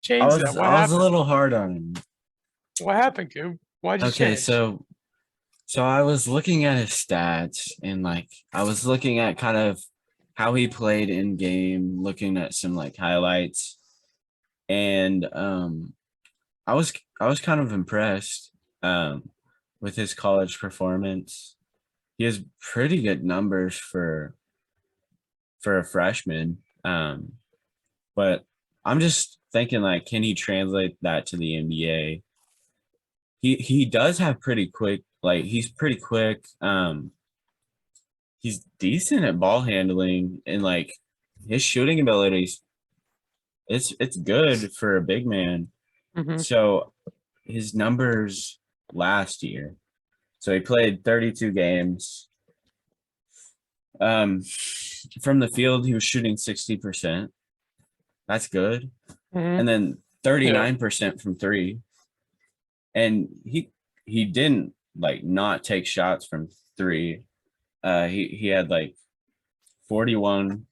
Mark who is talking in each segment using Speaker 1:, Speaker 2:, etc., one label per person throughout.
Speaker 1: change that? What
Speaker 2: I was a
Speaker 1: happened?
Speaker 2: little hard on him.
Speaker 1: What happened, Coop? Why'd you
Speaker 2: Okay,
Speaker 1: change?
Speaker 2: so I was looking at his stats and like I was looking at kind of how he played in game, looking at some like highlights, and I was kind of impressed with his college performance. He has pretty good numbers for a freshman. But I'm just thinking like, can he translate that to the NBA? He does have pretty quick, like he's pretty quick. He's decent at ball handling and like his shooting abilities. It's good for a big man.
Speaker 1: Hmm.
Speaker 2: So his numbers last year. So he played 32 games. Um, from the field, he was shooting 60%. That's good.
Speaker 1: Hmm.
Speaker 2: And then
Speaker 1: Yeah.
Speaker 2: 39% from three. And he didn't like not take shots from three. He had like 41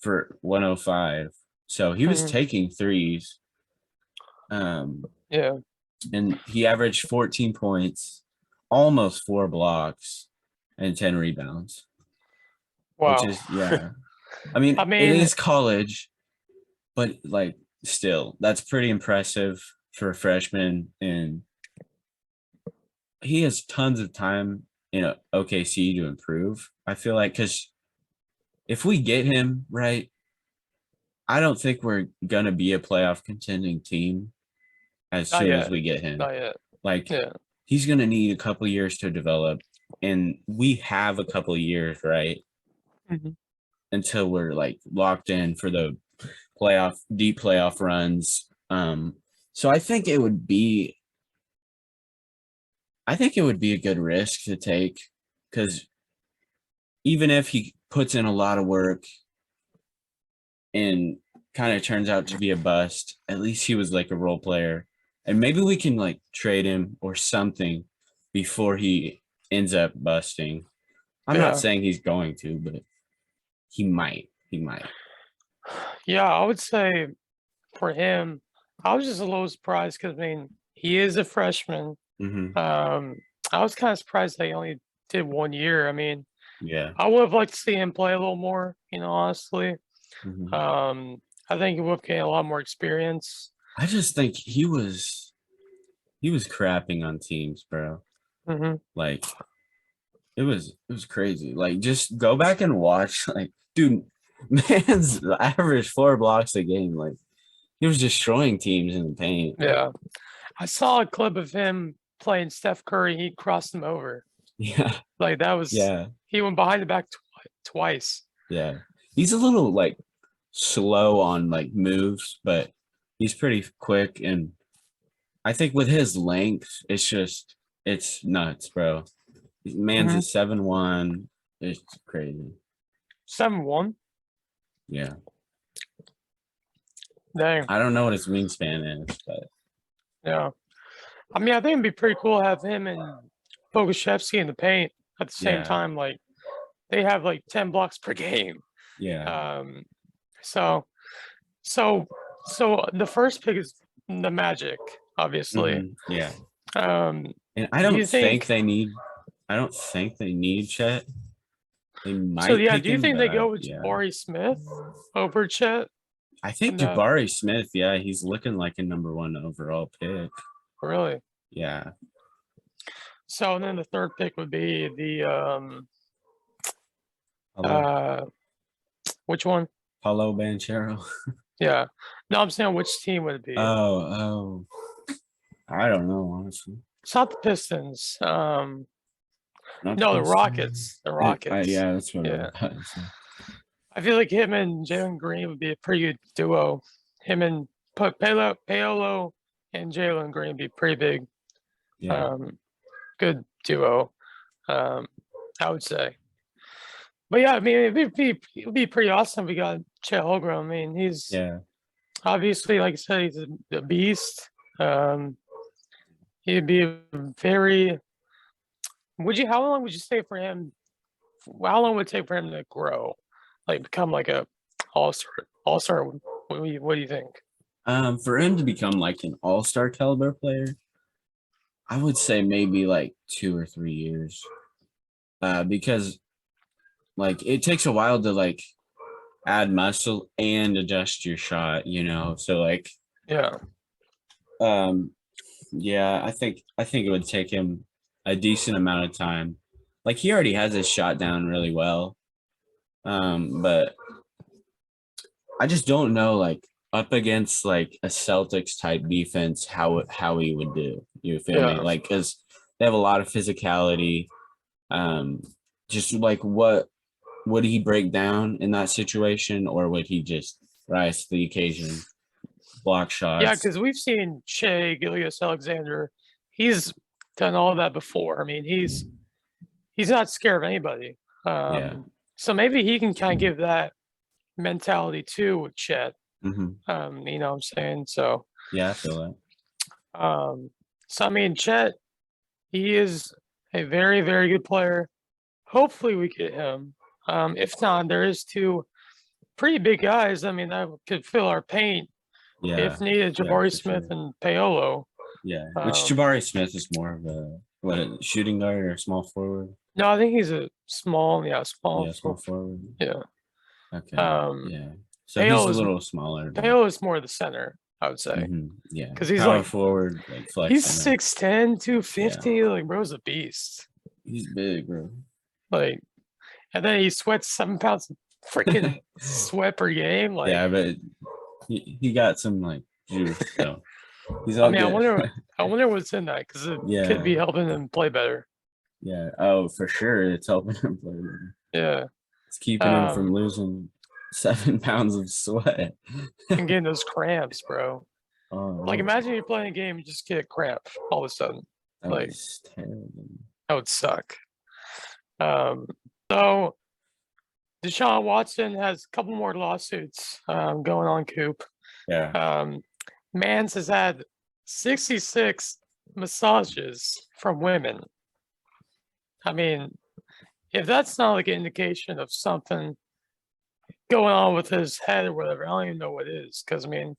Speaker 2: for 105. So he was
Speaker 1: Hmm.
Speaker 2: taking threes. Um,
Speaker 1: Yeah.
Speaker 2: and he averaged 14 points, almost 4 blocks, and 10 rebounds, which
Speaker 1: Wow.
Speaker 2: is yeah. I mean,
Speaker 1: I
Speaker 2: it
Speaker 1: mean,
Speaker 2: is college, but like still, that's pretty impressive for a freshman. And he has tons of time in OKC to improve. I feel like because if we get him right, I don't think we're gonna be a playoff contending team as
Speaker 1: not
Speaker 2: soon as
Speaker 1: yet.
Speaker 2: we get him.
Speaker 1: Not yet.
Speaker 2: Like
Speaker 1: Yeah.
Speaker 2: he's gonna need a couple years to develop, and we have a couple years, right?
Speaker 1: Hmm.
Speaker 2: Until we're like locked in for the deep playoff runs. So I think it would be a good risk to take because even if he puts in a lot of work and kind of turns out to be a bust, at least he was like a role player. And maybe we can like trade him or something before he ends up busting. I'm not
Speaker 1: Yeah.
Speaker 2: saying he's going to, but he might. He might.
Speaker 1: Yeah. I would say for him, I was just a little surprised because I mean, he is a freshman.
Speaker 2: Hmm.
Speaker 1: Um, I was kind of surprised they only did 1 year. I mean,
Speaker 2: Yeah.
Speaker 1: I would have liked to see him play a little more, honestly.
Speaker 2: Hmm.
Speaker 1: Um, I think he would have gained a lot more experience.
Speaker 2: I just think he was crapping on teams, bro.
Speaker 1: Hmm.
Speaker 2: Like it was crazy. Like just go back and watch. Like, dude, man's average 4 blocks a game. Like he was destroying teams in the paint.
Speaker 1: Yeah. I saw a clip of him playing Steph Curry. He crossed him over.
Speaker 2: Yeah,
Speaker 1: Like that was
Speaker 2: yeah,
Speaker 1: he went behind the back twice.
Speaker 2: yeah. He's a little like slow on like moves, but he's pretty quick. And I think with his length, it's nuts, bro. Man's
Speaker 1: Hmm.
Speaker 2: at 7'1". It's crazy.
Speaker 1: 7-1.
Speaker 2: Yeah.
Speaker 1: Dang.
Speaker 2: I don't know what his wingspan is, but
Speaker 1: Yeah. I mean, I think it'd be pretty cool to have him and Boguszewski in the paint at the same
Speaker 2: yeah,
Speaker 1: time. Like they have like 10 blocks per game.
Speaker 2: yeah.
Speaker 1: Um, so so so the first pick is the Magic, obviously.
Speaker 2: Yeah.
Speaker 1: Um,
Speaker 2: And
Speaker 1: do you think
Speaker 2: I don't think they need Chet. They
Speaker 1: so?
Speaker 2: might
Speaker 1: Yeah,
Speaker 2: pick
Speaker 1: do you
Speaker 2: him,
Speaker 1: think
Speaker 2: but
Speaker 1: they
Speaker 2: I
Speaker 1: go with
Speaker 2: yeah.
Speaker 1: Jabari Smith over Chet?
Speaker 2: I think
Speaker 1: And that
Speaker 2: Jabari Smith, yeah, he's looking like a number one overall pick.
Speaker 1: really?
Speaker 2: Yeah.
Speaker 1: So and then the third pick would be the
Speaker 2: Hello.
Speaker 1: uh which one?
Speaker 2: Paulo Banchero.
Speaker 1: Yeah. No, I'm saying which team would it be?
Speaker 2: Oh, I don't know, honestly.
Speaker 1: It's not the Pistons.
Speaker 2: Not the
Speaker 1: No, the
Speaker 2: Pistons.
Speaker 1: Rockets. The Rockets.
Speaker 2: Yeah, that's what I was
Speaker 1: Yeah.
Speaker 2: about to say.
Speaker 1: I feel like him and Jalen Green would be a pretty good duo. Him and put Paolo and Jalen Green would be pretty big.
Speaker 2: Yeah.
Speaker 1: Um, good duo. Um, I would say. But yeah, I mean, it'd be pretty awesome if we got Chet Holmgren. I mean, he's
Speaker 2: Yeah.
Speaker 1: obviously, like I said, he's a beast. Um, he'd be a very. Would you? How long would you say for him? How long would it take for him to grow, like become like a all star? All star. What do you think?
Speaker 2: For him to become like an all-star caliber player, I would say maybe like 2 or 3 years. Because like it takes a while to like add muscle and adjust your shot, you know. So like
Speaker 1: Yeah.
Speaker 2: um yeah, I think it would take him a decent amount of time. Like he already has his shot down really well. But I just don't know like up against like a Celtics type defense how he would do. You feel me?
Speaker 1: Yeah.
Speaker 2: Like cuz they have a lot of physicality. Um just like what would he break down in that situation, or would he just rise to the occasion, block
Speaker 1: Yeah,
Speaker 2: shots?
Speaker 1: because we've seen Shea Gilgeous-Alexander. He's done all that before. I mean, he's not scared of anybody.
Speaker 2: Yeah.
Speaker 1: So maybe he can kind of give that mentality too with Chet.
Speaker 2: Hmm.
Speaker 1: You know what I'm saying? So,
Speaker 2: Yeah, I feel
Speaker 1: um, so I mean, Chet, he is a very, very good player. Hopefully, we get him. If not, there is two pretty big guys. I mean, that could fill our paint
Speaker 2: that. Yeah.
Speaker 1: if needed.
Speaker 2: Yeah,
Speaker 1: Jabari
Speaker 2: for
Speaker 1: Smith
Speaker 2: sure.
Speaker 1: and Paolo.
Speaker 2: Yeah. Which Jabari Smith is more of a what, shooting guard or small forward?
Speaker 1: No, I think he's a small, yeah, small.
Speaker 2: Yeah, small forward.
Speaker 1: Yeah.
Speaker 2: Okay.
Speaker 1: Um,
Speaker 2: Yeah. So he's
Speaker 1: Paolo
Speaker 2: a
Speaker 1: is
Speaker 2: little smaller.
Speaker 1: Paolo is more the center, I would say,
Speaker 2: Yeah.
Speaker 1: because he's
Speaker 2: Power
Speaker 1: like
Speaker 2: forward, like
Speaker 1: he's
Speaker 2: flexing.
Speaker 1: 6'10",
Speaker 2: Yeah.
Speaker 1: 250. Like, bro's a beast.
Speaker 2: He's big, bro.
Speaker 1: Like, and then he sweats 7 pounds of freaking sweat per game. Like,
Speaker 2: Yeah, but he got some like juice, so he's
Speaker 1: I
Speaker 2: all
Speaker 1: mean,
Speaker 2: good.
Speaker 1: I wonder what's in that because it could
Speaker 2: Yeah.
Speaker 1: be helping him play better.
Speaker 2: Yeah. Oh, for sure. It's helping him play better.
Speaker 1: Yeah.
Speaker 2: It's keeping him from losing 7 pounds of sweat.
Speaker 1: And getting those cramps, bro.
Speaker 2: Oh,
Speaker 1: Like, imagine you're playing a game, you just get a cramp all of a sudden.
Speaker 2: that
Speaker 1: Like,
Speaker 2: was terrible.
Speaker 1: that would suck. So Deshaun Watson has a couple more lawsuits going on, Coop.
Speaker 2: Yeah.
Speaker 1: Mans has had 66 massages from women. I mean, if that's not like an indication of something going on with his head or whatever, I don't even know what is. Because, I mean,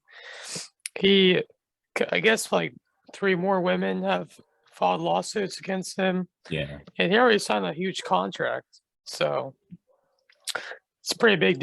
Speaker 1: I guess like 3 more women have filed lawsuits against him.
Speaker 2: Yeah.
Speaker 1: And he already signed a huge contract. So it's a pretty big